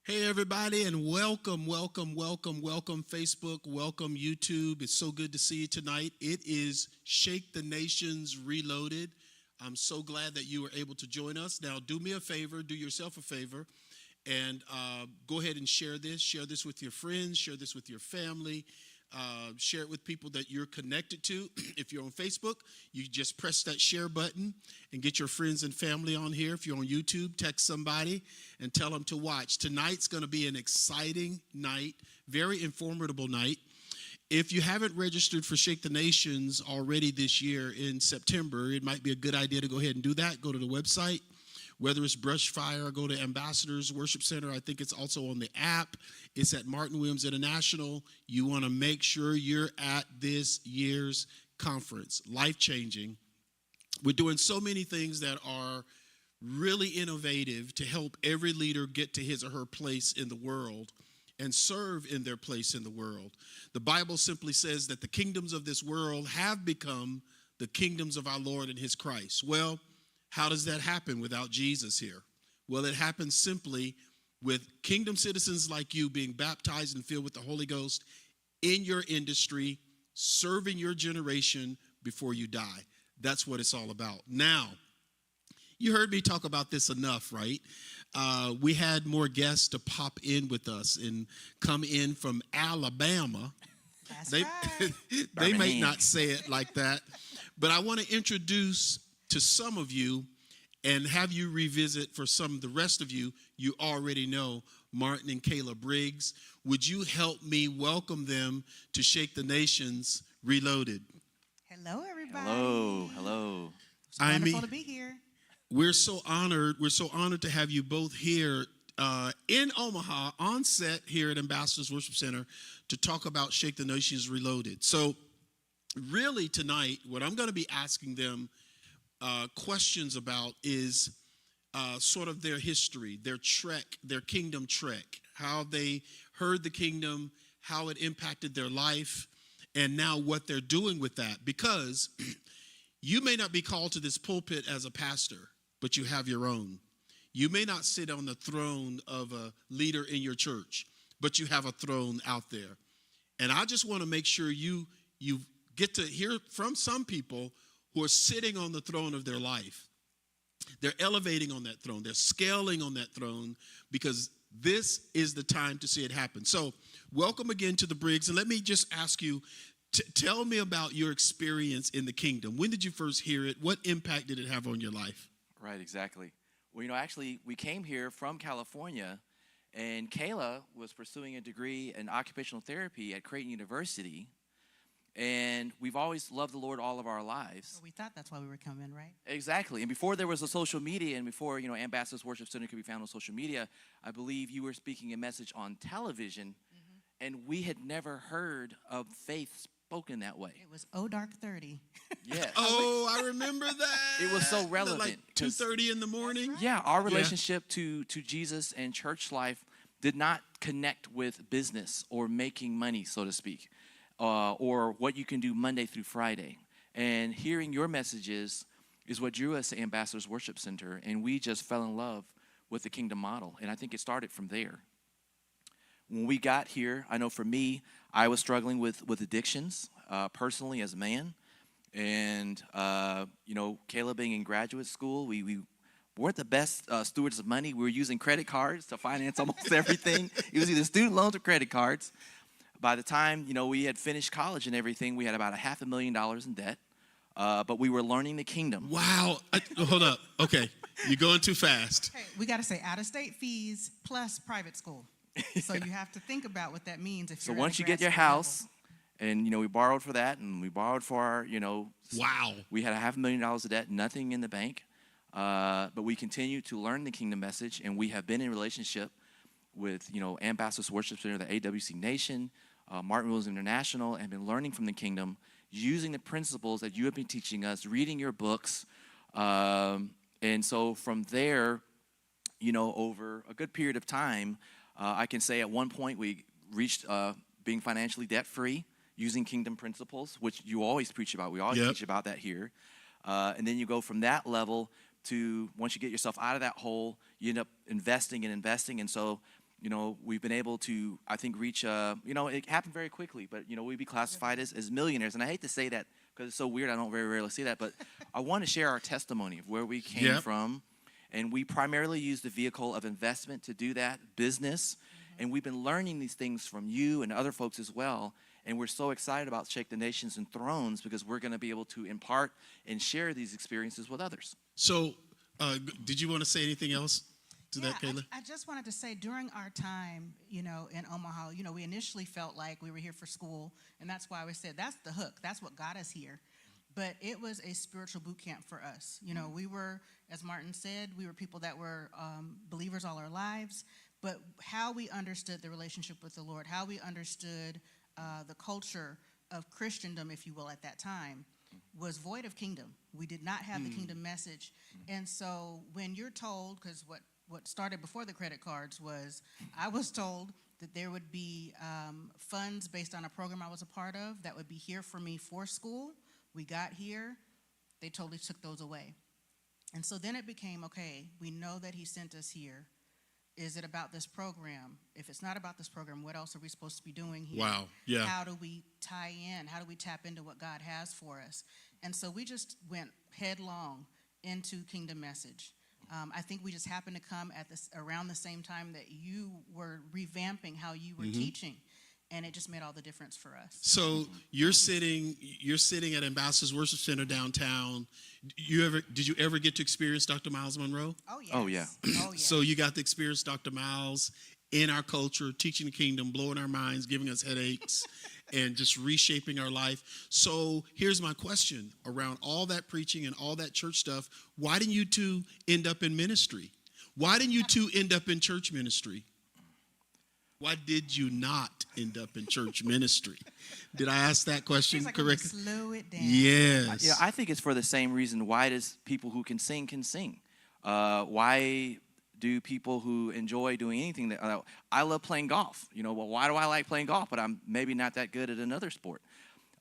Hey, everybody, and welcome, Facebook, welcome, YouTube. It's so good to see you tonight. It is Shake the Nations Reloaded. I'm so glad that you were able to join us. Now, do me a favor, do yourself a favor, and go ahead and share this. Share this with your friends, share this with your family. Share it with people that you're connected to. If you're on Facebook, you just press that share button and get your friends and family on here. If you're on YouTube, text somebody and tell them to watch. Tonight's going to be an exciting night, very informative night. If you haven't registered for Shake the Nations already this year in September, it might be a good idea to go ahead and do that. Go to the website. Whether it's Brushfire, go to Ambassadors Worship Center. I think it's also on the app. It's at Martin Williams International. You want to make sure you're at this year's conference. Life-changing. We're doing so many things that are really innovative to help every leader get to his or her place in the world and serve in their place in the world. The Bible simply says that the kingdoms of this world have become the kingdoms of our Lord and his Christ. Well, how does that happen without Jesus here? Well, it happens simply with kingdom citizens like you being baptized and filled with the Holy Ghost in your industry, serving your generation before you die. That's what it's all about. Now, you heard me talk about this enough, right? We had more guests to pop in with us and come in from Alabama. That's They, right. they may not say it like that, but I want to introduce to some of you and have you revisit for some of the rest of you, you already know Martin and Kayla Briggs. Would you help me welcome them to Shake the Nations Reloaded? Hello, everybody. Hello. It's wonderful to be here. We're so honored. We're so honored to have you both here in Omaha on set here at Ambassadors Worship Center to talk about Shake the Nations Reloaded. So really tonight, what I'm going to be asking them questions about is sort of their history, their trek, their kingdom trek, how they heard the kingdom, how it impacted their life, and now what they're doing with that. Because you may not be called to this pulpit as a pastor, but you have your own. You may not sit on the throne of a leader in your church, but you have a throne out there. And I just want to make sure you get to hear from some people who are sitting on the throne of their life. They're elevating on that throne. They're scaling on that throne because this is the time to see it happen. So welcome again to the Briggs. And let me just ask you, tell me about your experience in the kingdom. When did you first hear it? What impact did it have on your life? Right, exactly. Well, actually, we came here from California, and Kayla was pursuing a degree in occupational therapy at Creighton University. And we've always loved the Lord all of our lives. Well, we thought that's why we were coming, right? Exactly. And before there was a social media and before, Ambassadors Worship Center could be found on social media, I believe you were speaking a message on television, and we had never heard of faith spoken that way. It was Oh Dark 30. Yeah. Oh, I remember that. It was so relevant. Like 2:30 in the morning. Yeah, our relationship to Jesus and church life did not connect with business or making money, so to speak. Or what you can do Monday through Friday. And hearing your messages is what drew us to Ambassadors Worship Center, and we just fell in love with the kingdom model. And I think it started from there. When we got here, I know for me, I was struggling with addictions personally as a man. And, Kayla being in graduate school, we weren't the best stewards of money. We were using credit cards to finance almost everything. It was either student loans or credit cards. By the time, we had finished college and everything, we had about $500,000 in debt, but we were learning the kingdom. Wow. Hold up. Okay. You're going too fast. Hey, we got to say out-of-state fees plus private school. So you have to think about what that means. So once you get your house, and, we borrowed for that, and we borrowed for our, Wow. We had $500,000 of debt, nothing in the bank, but we continued to learn the kingdom message, and we have been in relationship with, Ambassadors Worship Center, the AWC Nation, Martin Williams International, and been learning from the kingdom, using the principles that you have been teaching us, reading your books. And so from there, over a good period of time, I can say at one point we reached being financially debt-free using kingdom principles, which you always preach about. We always teach about that here. And then you go from that level to once you get yourself out of that hole, you end up investing. And so we've been able to, I think, reach, it happened very quickly, but, we'd be classified as millionaires. And I hate to say that because it's so weird. I don't very rarely say that, but I want to share our testimony of where we came from. And we primarily use the vehicle of investment to do that, business. And we've been learning these things from you and other folks as well. And we're so excited about Shake the Nations and Thrones because we're going to be able to impart and share these experiences with others. So, did you want to say anything else to that, Kayla? I just wanted to say during our time, in Omaha, we initially felt like we were here for school, and that's why we said that's the hook. That's what got us here. But it was a spiritual boot camp for us. We were, as Martin said, we were people that were believers all our lives. But how we understood the relationship with the Lord, how we understood the culture of Christendom, if you will, at that time, was void of kingdom. We did not have the kingdom message. And so when you're told, because what started before the credit cards was, I was told that there would be funds based on a program I was a part of that would be here for me for school. We got here, they totally took those away. And so then it became, okay, we know that he sent us here. Is it about this program? If it's not about this program, what else are we supposed to be doing here? Wow, yeah. How do we tie in? How do we tap into what God has for us? And so we just went headlong into Kingdom Message. I think we just happened to come at around the same time that you were revamping how you were teaching. And it just made all the difference for us. So you're sitting at Ambassadors Worship Center downtown. Did you ever get to experience Dr. Miles Monroe? Oh, yes. Oh, yeah. Oh, yes. So you got to experience Dr. Miles in our culture, teaching the kingdom, blowing our minds, giving us headaches, and just reshaping our life. So here's my question. Around all that preaching and all that church stuff, why didn't you two end up in ministry? Why didn't you two end up in church ministry? Why did you not end up in church ministry? Did I ask that question correctly? Slow it down. Yes. I think it's for the same reason. Why does people who can sing? Why do people who enjoy doing anything that I love playing golf? Well, why do I like playing golf? But I'm maybe not that good at another sport.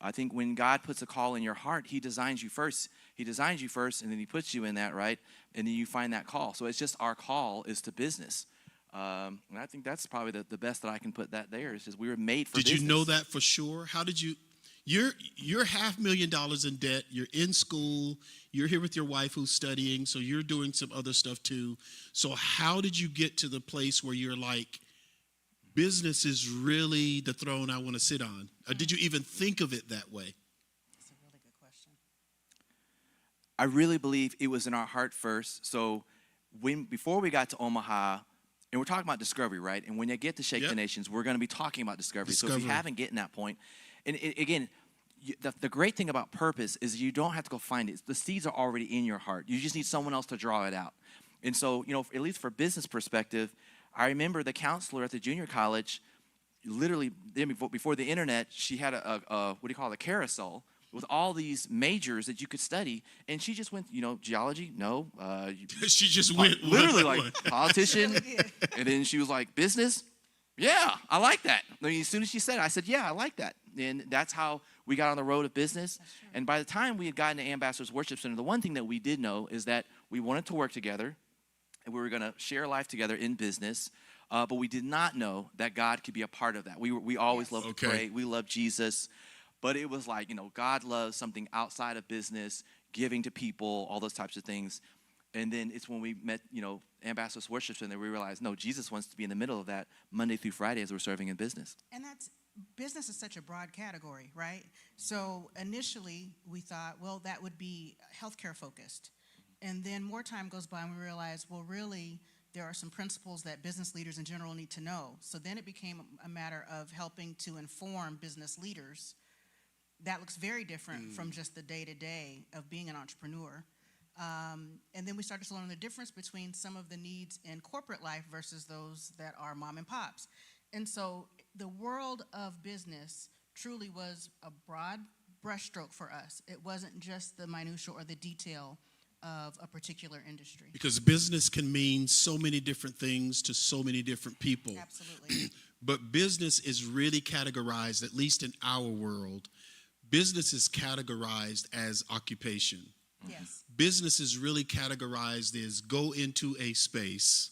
I think when God puts a call in your heart, He designs you first. He designs you first, and then He puts you in that, right? And then you find that call. So it's just our call is to business. And I think that's probably the best that I can put that there is we were made for business. Did you know that for sure? How did you? You're $500,000 in debt. You're in school. You're here with your wife who's studying. So you're doing some other stuff too. So how did you get to the place where you're like, business is really the throne I want to sit on? Or did you even think of it that way? That's a really good question. I really believe it was in our heart first. So before we got to Omaha. And we're talking about discovery, right? And when you get to Shake the Nations, we're going to be talking about discovery. So if you haven't gotten that point, and again, the great thing about purpose is you don't have to go find it. The seeds are already in your heart. You just need someone else to draw it out. And so, at least for business perspective, I remember the counselor at the junior college, literally before the internet, she had a carousel with all these majors that you could study, and she just went, geology, no. She just went. Literally, like, politician, and then she was like, business? Yeah, I like that. I mean, as soon as she said it, I said, yeah, I like that. And that's how we got on the road of business. And by the time we had gotten to Ambassadors Worship Center, the one thing that we did know is that we wanted to work together, and we were going to share life together in business, but we did not know that God could be a part of that. We always loved to pray. We loved Jesus. But it was like, God loves something outside of business, giving to people, all those types of things. And then it's when we met, Ambassadors Worship Center, we realized, no, Jesus wants to be in the middle of that Monday through Friday as we're serving in business. And business is such a broad category, right? So initially we thought, well, that would be healthcare focused. And then more time goes by and we realized, well, really, there are some principles that business leaders in general need to know. So then it became a matter of helping to inform business leaders. That looks very different from just the day-to-day of being an entrepreneur. And then we started to learn the difference between some of the needs in corporate life versus those that are mom and pops. And so the world of business truly was a broad brushstroke for us. It wasn't just the minutia or the detail of a particular industry. Because business can mean so many different things to so many different people. Absolutely. But business is really categorized, at least in our world, business is categorized as occupation. Yes. Business is really categorized as go into a space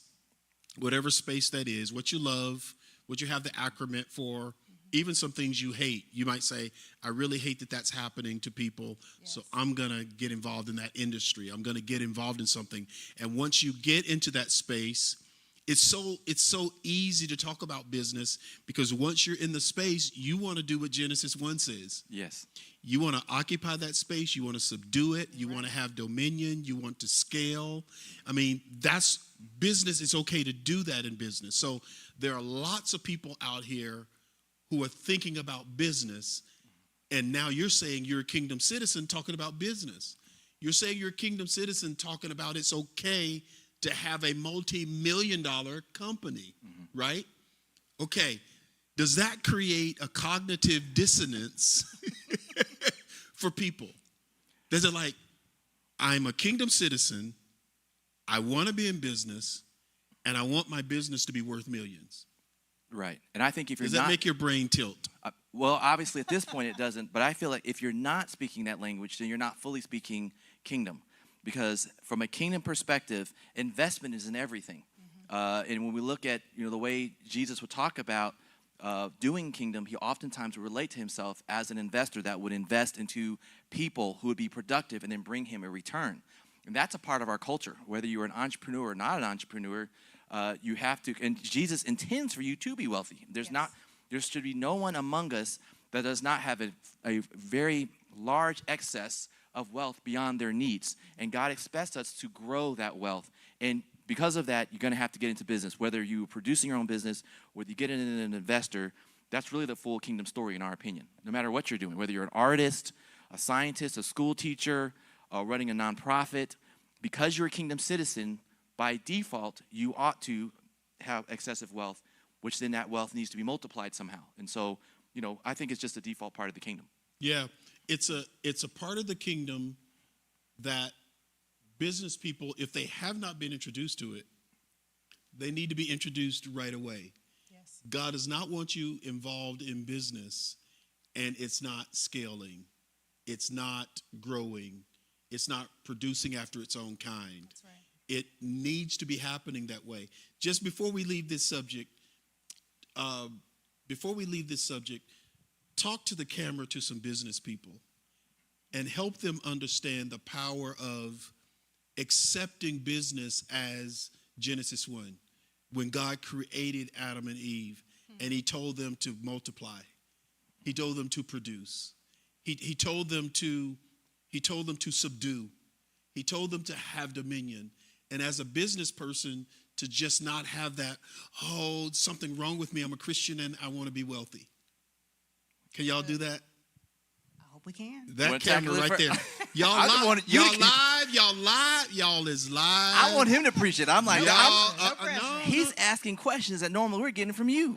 whatever space that is, what you love, what you have the acronym for, even some things you hate. You might say, I really hate that that's happening to people, so I'm going to get involved in that industry. I'm going to get involved in something. And once you get into that space, it's so easy to talk about business, because once you're in the space, you want to do what Genesis 1 says. Yes. You want to occupy that space. You want to subdue it. You want to have dominion. You want to scale. I mean, that's business. It's okay to do that in business. So there are lots of people out here who are thinking about business, and now you're saying you're a kingdom citizen talking about business. You're saying you're a kingdom citizen talking about it's okay to have a multi-million-dollar company, right? Okay, does that create a cognitive dissonance for people? Does it like, I'm a kingdom citizen, I want to be in business, and I want my business to be worth millions? Right. And I think if you're Does not... that make your brain tilt? Well, obviously at this point it doesn't, but I feel like if you're not speaking that language, then you're not fully speaking kingdom. Because from a kingdom perspective, investment is in everything. And when we look at the way Jesus would talk about doing kingdom, he oftentimes would relate to himself as an investor that would invest into people who would be productive and then bring him a return. And that's a part of our culture. Whether you're an entrepreneur or not an entrepreneur, you have to, and Jesus intends for you to be wealthy. There should be no one among us that does not have a very large excess of wealth beyond their needs. And God expects us to grow that wealth. And because of that, you're going to have to get into business. Whether you're producing your own business, whether you get in an investor, that's really the full kingdom story in our opinion. No matter what you're doing, whether you're an artist, a scientist, a school teacher, running a nonprofit, because you're a kingdom citizen, by default, you ought to have excessive wealth, which then that wealth needs to be multiplied somehow. And so, I think it's just a default part of the kingdom. Yeah, it's a part of the kingdom that business people, if they have not been introduced to it, they need to be introduced right away. Yes. God does not want you involved in business and it's not scaling, it's not growing, it's not producing after its own kind. That's right. It needs to be happening that way. Just before we leave this subject, talk to the camera to some business people and help them understand the power of accepting business as Genesis 1, when God created Adam and Eve and he told them to multiply. He told them to produce. He told them to subdue. He told them to have dominion. And as a business person, to just not have that, oh, something wrong with me, I'm a Christian and I want to be wealthy. Can y'all do that? I hope we can. That camera right there. Y'all live, y'all is live. I want him to preach it. I'm like, no, he's asking questions that normally we're getting from you.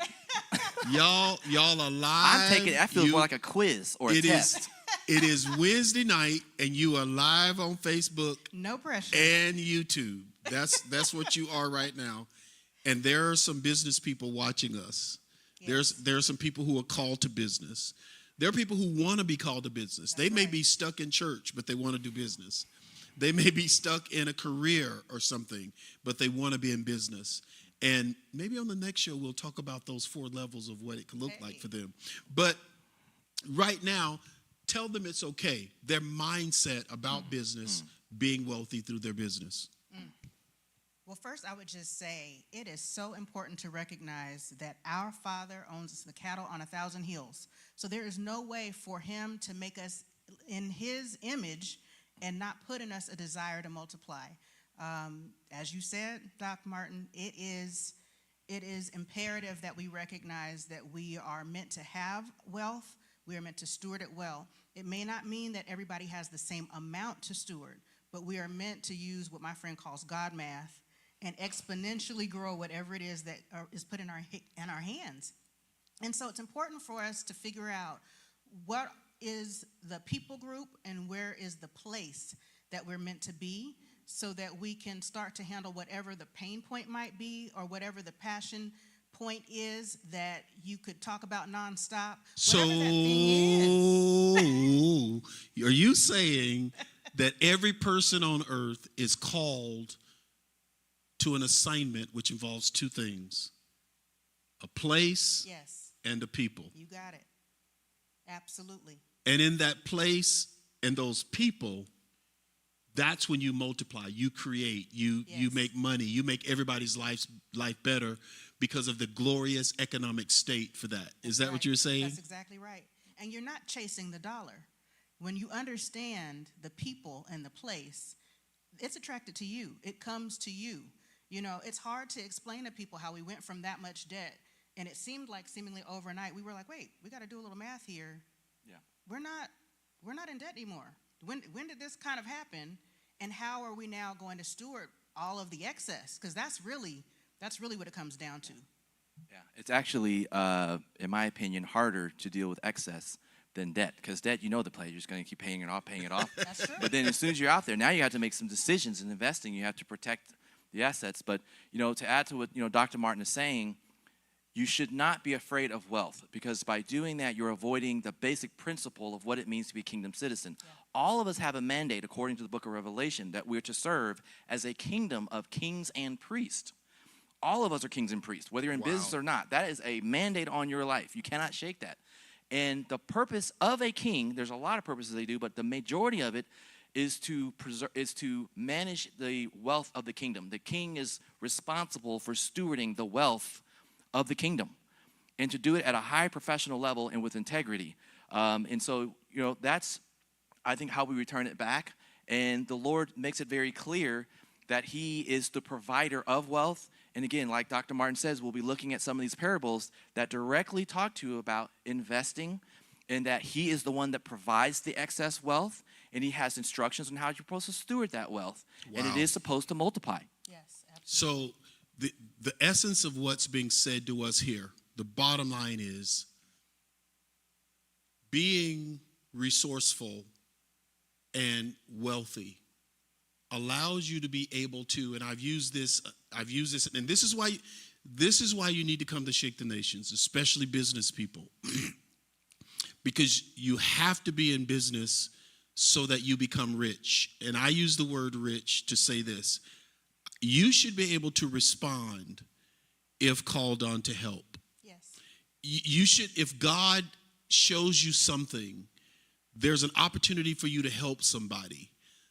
Y'all are live. I feel more like a quiz or a test. It is Wednesday night and you are live on Facebook. No pressure. And YouTube. That's what you are right now. And there are some business people watching us. Yes. There are some people who are called to business. There are people who want to be called to business. They may be stuck in church, but they want to do business. They may be stuck in a career or something, but they want to be in business. And maybe on the next show, we'll talk about those 4 levels of what it can look like for them. But right now, tell them it's okay. Their mindset about business, being wealthy through their business. Well, first, I would just say it is so important to recognize that our Father owns the cattle on 1,000 hills. So there is no way for him to make us in his image and not put in us a desire to multiply. As you said, Dr. Martin, it is imperative that we recognize that we are meant to have wealth. We are meant to steward it well. It may not mean that everybody has the same amount to steward, but we are meant to use what my friend calls God math and exponentially grow whatever it is that is put in our hands. And so it's important for us to figure out what is the people group and where is the place that we're meant to be, so that we can start to handle whatever the pain point might be or whatever the passion point is that you could talk about nonstop. So Whatever that thing is. are you saying that every person on earth is called to an assignment which involves two things: a place Yes, and a people. you got it. Absolutely. And in that place and those people, that's when you multiply, you create, you Yes. make money, you make everybody's life better because of the glorious economic state for that. Is that Right. what you're saying? That's exactly right. And you're not chasing the dollar. When you understand the people and the place, it's attracted to you. It comes to you. You know, it's hard to explain to people how we went from that much debt, and it seemed like seemingly overnight we were like, wait, we got to do a little math here. Yeah. We're not in debt anymore. When did this kind of happen, and how are we now going to steward all of the excess? Because that's really what it comes down to. Yeah, it's actually, in my opinion, harder to deal with excess than debt. Because debt, you know the play. You're just going to keep paying it off, paying it off. That's true. But then as soon as you're out there, now you have to make some decisions in investing. You have to protect the assets. But, you know, to add to what, you know, Dr. Martin is saying, you should not be afraid of wealth, because by doing that, you're avoiding the basic principle of what it means to be a kingdom citizen. Yeah. All of us have a mandate, according to the book of Revelation, that we're to serve as a kingdom of kings and priests. All of us are kings and priests, whether you're in business or not. That is a mandate on your life. You cannot shake that. And the purpose of a king, there's a lot of purposes they do, but the majority of it is to manage the wealth of the kingdom. The king is responsible for stewarding the wealth of the kingdom, and to do it at a high professional level and with integrity. And so, you know, that's, I think, how we return it back. And the Lord makes it very clear that he is the provider of wealth. And again, like Dr. Martin says, we'll be looking at some of these parables that directly talk to you about investing, and that he is the one that provides the excess wealth, and he has instructions on how you're supposed to steward that wealth. Wow. And it is supposed to multiply. Yes, absolutely. So the essence of what's being said to us here, the bottom line is being resourceful and wealthy allows you to be able to, and I've used this, and this is why you need to come to Shake the Nations, especially business people, because you have to be in business so that you become rich. And I use the word rich to say this: you should be able to respond if called on to help. Yes. You should, if God shows you something, there's an opportunity for you to help somebody.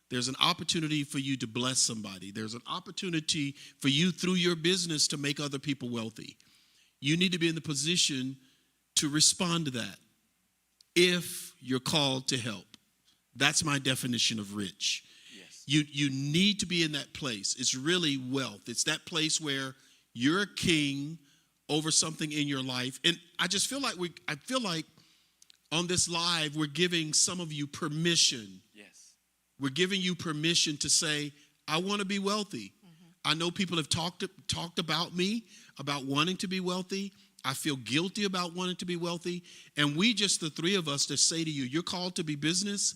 There's an opportunity for you to bless somebody. There's an opportunity for you through your business to make other people wealthy. You need to be in the position to respond to that if you're called to help. That's my definition of rich. Yes. You need to be in that place. It's really wealth. It's that place where you're a king over something in your life. And I just feel like on this live, we're giving some of you permission. Yes. We're giving you permission to say, I want to be wealthy. Mm-hmm. I know people have talked about me, about wanting to be wealthy. I feel guilty about wanting to be wealthy. And we just, the three of us, to say to you, you're called to be business.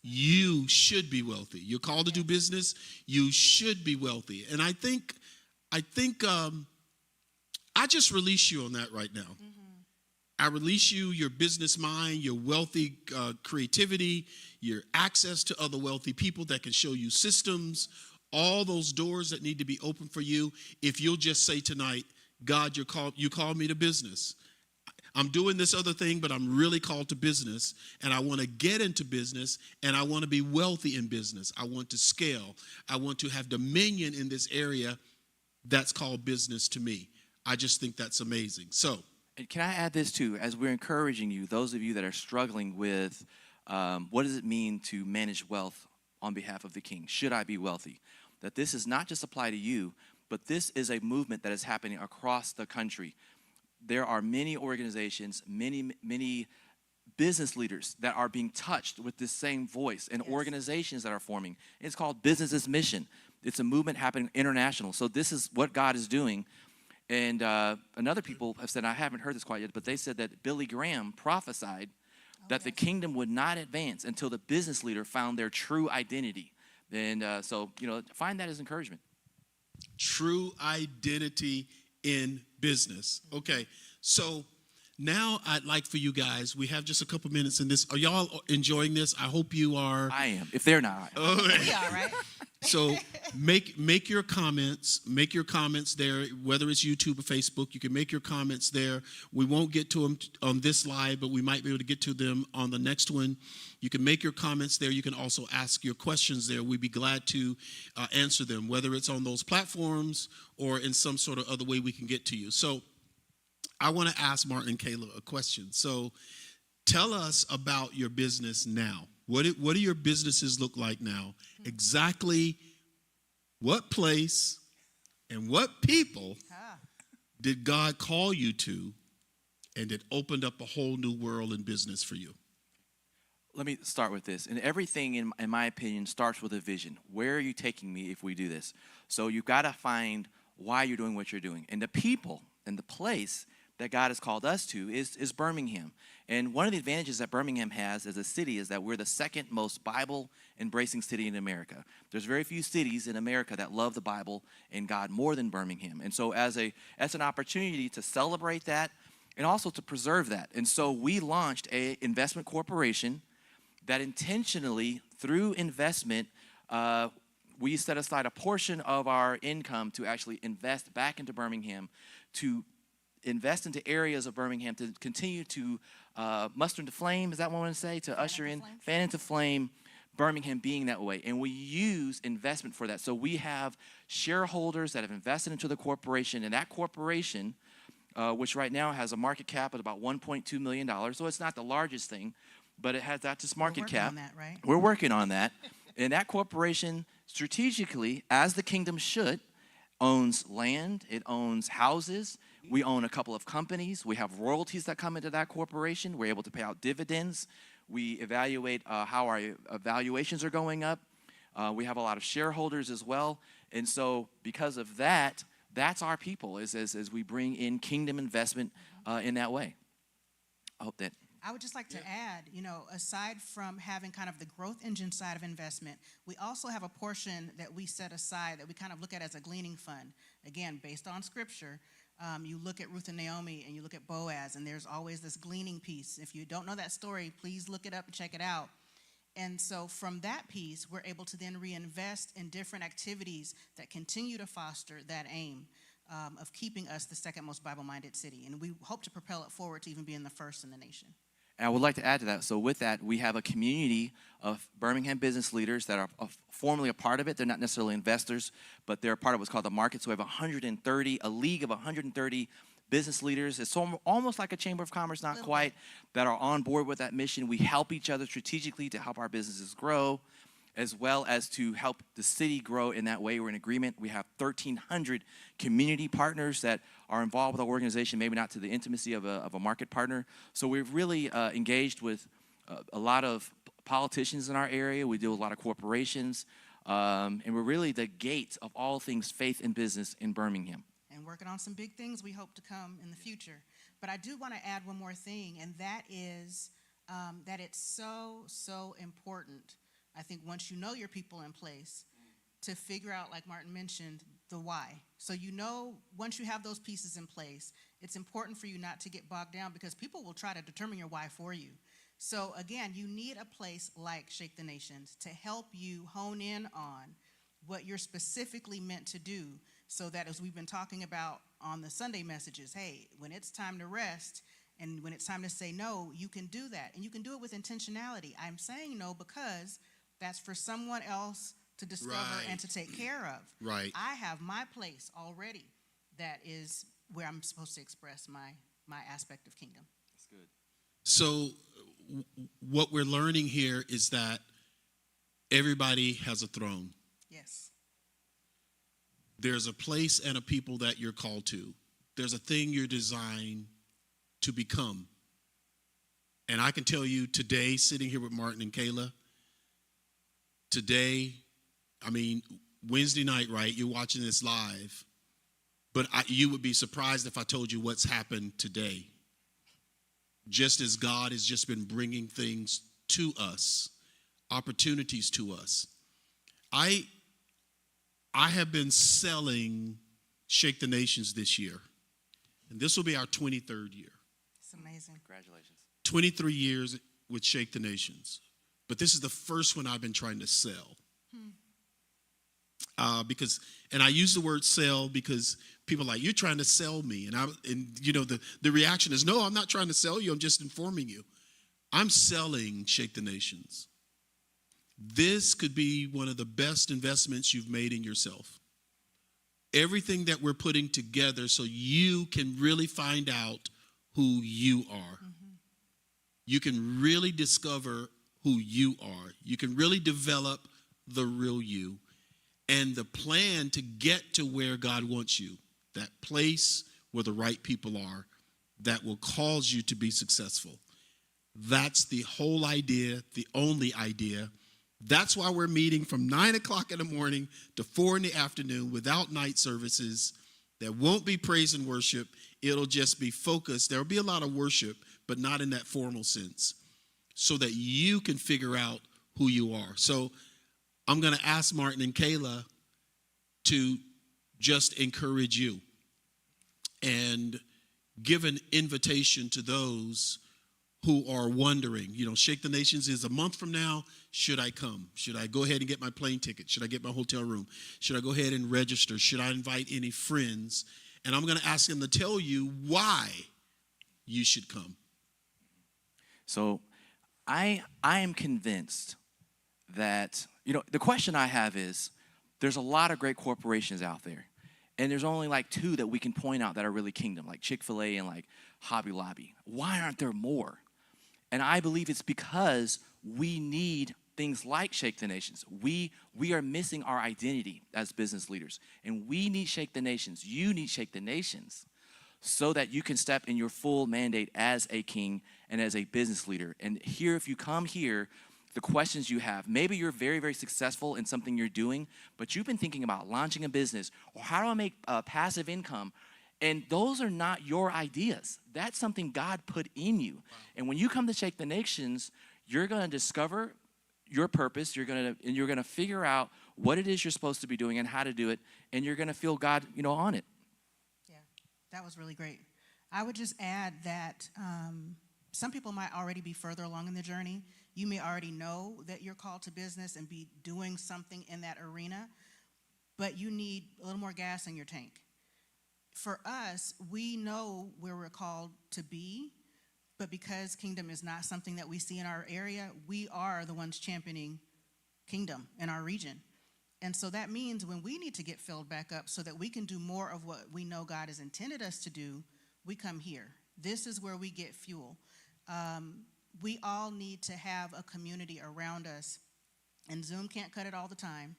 You should be wealthy. You're called to do business. You should be wealthy. And I think I just release you on that right now. Mm-hmm. I release you, your business mind, your wealthy creativity, your access to other wealthy people that can show you systems, all those doors that need to be open for you. If you'll just say tonight, God, you called me to business. I'm doing this other thing, but I'm really called to business, and I want to get into business, and I want to be wealthy in business. I want to scale. I want to have dominion in this area that's called business to me. I just think that's amazing. So, and can I add this too? As we're encouraging you, those of you that are struggling with what does it mean to manage wealth on behalf of the king? Should I be wealthy? That this is not just apply to you, but this is a movement that is happening across the country. There are many organizations, many business leaders that are being touched with this same voice, and organizations that are forming. It's called Business is Mission. It's a movement happening international. So this is what God is doing. And another people have said, I haven't heard this quite yet, but they said that Billy Graham prophesied that the kingdom would not advance until the business leader found their true identity. And so, find that as encouragement. True identity in business. Okay, so now I'd like for you guys, we have just a couple minutes in this. Are y'all enjoying this? I hope you are. I am. If they're not, I am. Okay. We are, right? So Make your comments. Make your comments there, whether it's YouTube or Facebook. You can make your comments there. We won't get to them on this live, but we might be able to get to them on the next one. You can make your comments there. You can also ask your questions there. We'd be glad to answer them, whether it's on those platforms or in some sort of other way we can get to you. So I want to ask Martin and Kayla a question. So tell us about your business now. What do your businesses look like now? Exactly what place and what people did God call you to, and it opened up a whole new world in business for you? Let me start with this. And everything, in my opinion, starts with a vision. Where are you taking me if we do this? So you've got to find why you're doing what you're doing. And the people and the place that God has called us to is Birmingham. And one of the advantages that Birmingham has as a city is that we're the second most Bible-embracing city in America. There's very few cities in America that love the Bible and God more than Birmingham. And so as an opportunity to celebrate that and also to preserve that. And so we launched an investment corporation that intentionally, through investment, we set aside a portion of our income to actually invest back into Birmingham, to invest into areas of Birmingham, to continue to muster into flame, is that what I want to say? To usher in, fan into flame, Birmingham being that way. And we use investment for that. So we have shareholders that have invested into the corporation, and that corporation, which right now has a market cap of about $1.2 million, so it's not the largest thing, but it has that just market cap. We're working on that, right? We're working on that. And that corporation, strategically, as the kingdom should, owns land, it owns houses. We own a couple of companies. We have royalties that come into that corporation. We're able to pay out dividends. We evaluate how our valuations are going up. We have a lot of shareholders as well. And so because of that, that's our people, as we bring in kingdom investment in that way. I hope that. I would just like to add, aside from having kind of the growth engine side of investment, we also have a portion that we set aside that we kind of look at as a gleaning fund. Again, based on scripture, you look at Ruth and Naomi and you look at Boaz, and there's always this gleaning piece. If you don't know that story, please look it up and check it out. And so from that piece, we're able to then reinvest in different activities that continue to foster that aim of keeping us the second most Bible-minded city. And we hope to propel it forward to even being the first in the nation. And I would like to add to that. So with that, we have a community of Birmingham business leaders that are formerly a part of it. They're not necessarily investors, but they're a part of what's called the market. So we have a league of 130 business leaders. It's almost like a chamber of commerce, not quite, that are on board with that mission. We help each other strategically to help our businesses grow, as well as to help the city grow in that way. We're in agreement. We have 1,300 community partners that are involved with our organization, maybe not to the intimacy of a market partner. So we've really engaged with a lot of politicians in our area. We deal with a lot of corporations, and we're really the gate of all things faith and business in Birmingham. And working on some big things we hope to come in the future. But I do want to add one more thing, and that is that it's so important, I think, once you know your people in place, to figure out, like Martin mentioned, the why. So once you have those pieces in place, it's important for you not to get bogged down, because people will try to determine your why for you. So again, you need a place like Shake the Nations to help you hone in on what you're specifically meant to do, so that, as we've been talking about on the Sunday messages, hey, when it's time to rest and when it's time to say no, you can do that. And you can do it with intentionality. I'm saying no because that's for someone else to discover and to take care of. Right. I have my place already that is where I'm supposed to express my aspect of kingdom. That's good. So what we're learning here is that everybody has a throne. Yes. There's a place and a people that you're called to. There's a thing you're designed to become. And I can tell you today, sitting here with Martin and Kayla, today, Wednesday night, right? You're watching this live, but you would be surprised if I told you what's happened today. Just as God has just been bringing things to us, opportunities to us. I have been selling Shake the Nations this year, and this will be our 23rd year. It's amazing. Congratulations. 23 years with Shake the Nations. But this is the first one I've been trying to sell. because, and I use the word sell because people are like, you're trying to sell me. And the reaction is, no, I'm not trying to sell you. I'm just informing you. I'm selling Shake the Nations. This could be one of the best investments you've made in yourself. Everything that we're putting together so you can really find out who you are. Mm-hmm. You can really discover who you are. You can really develop the real you and the plan to get to where God wants you, that place where the right people are that will cause you to be successful. That's the whole idea, the only idea. That's why we're meeting from 9 o'clock in the morning to 4 in the afternoon without night services. There won't be praise and worship. It'll just be focused. There'll be a lot of worship, but not in that formal sense, so that you can figure out who you are. So I'm going to ask Martin and Kayla to just encourage you and give an invitation to those who are wondering. Shake the Nations is a month from now. Should I come? Should I go ahead and get my plane ticket? Should I get my hotel room? Should I go ahead and register? Should I invite any friends? And I'm going to ask them to tell you why you should come. So I am convinced that, the question I have is, there's a lot of great corporations out there. And there's only like 2 that we can point out that are really kingdom, like Chick-fil-A and like Hobby Lobby. Why aren't there more? And I believe it's because we need things like Shake the Nations. We are missing our identity as business leaders. And we need Shake the Nations. You need Shake the Nations so that you can step in your full mandate as a king and as a business leader. And here, if you come here, the questions you have, maybe you're very, very successful in something you're doing, but you've been thinking about launching a business, or how do I make passive income? And those are not your ideas. That's something God put in you. Wow. And when you come to Shake the Nations, you're going to discover your purpose. You're going to figure out what it is you're supposed to be doing and how to do it, and you're going to feel God, on it. Yeah, that was really great. I would just add that some people might already be further along in the journey. You may already know that you're called to business and be doing something in that arena, but you need a little more gas in your tank. For us, we know where we're called to be, but because kingdom is not something that we see in our area, we are the ones championing kingdom in our region. And so that means when we need to get filled back up so that we can do more of what we know God has intended us to do, we come here. This is where we get fuel. We all need to have a community around us, and Zoom can't cut it all the time,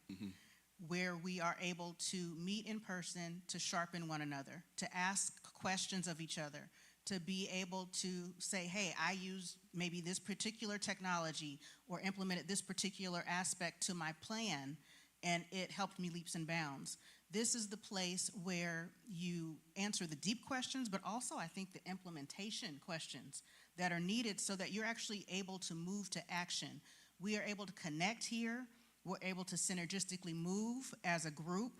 where we are able to meet in person, to sharpen one another, to ask questions of each other, to be able to say, hey, I use maybe this particular technology or implemented this particular aspect to my plan, and it helped me leaps and bounds. This is the place where you answer the deep questions, but also I think the implementation questions that are needed so that you're actually able to move to action. We are able to connect here. We're able to synergistically move as a group.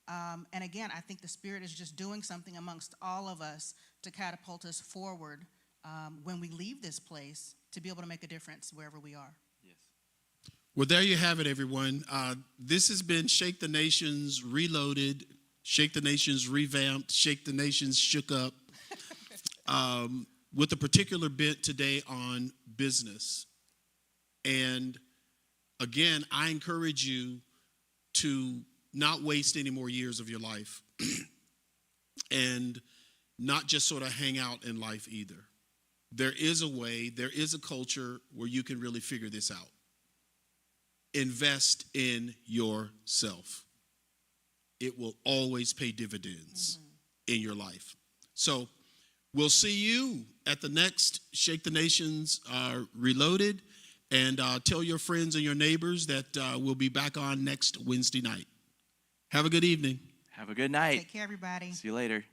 And again, I think the Spirit is just doing something amongst all of us to catapult us forward when we leave this place to be able to make a difference wherever we are. Yes. Well, there you have it, everyone. This has been Shake the Nations Reloaded, Shake the Nations Revamped, Shake the Nations Shook Up, with a particular bent today on business. And again, I encourage you to not waste any more years of your life and not just sort of hang out in life either. There is a way, there is a culture where you can really figure this out. Invest in yourself. It will always pay dividends in your life. So we'll see you at the next Shake the Nations Reloaded. And tell your friends and your neighbors that we'll be back on next Wednesday night. Have a good evening. Have a good night. Take care, everybody. See you later.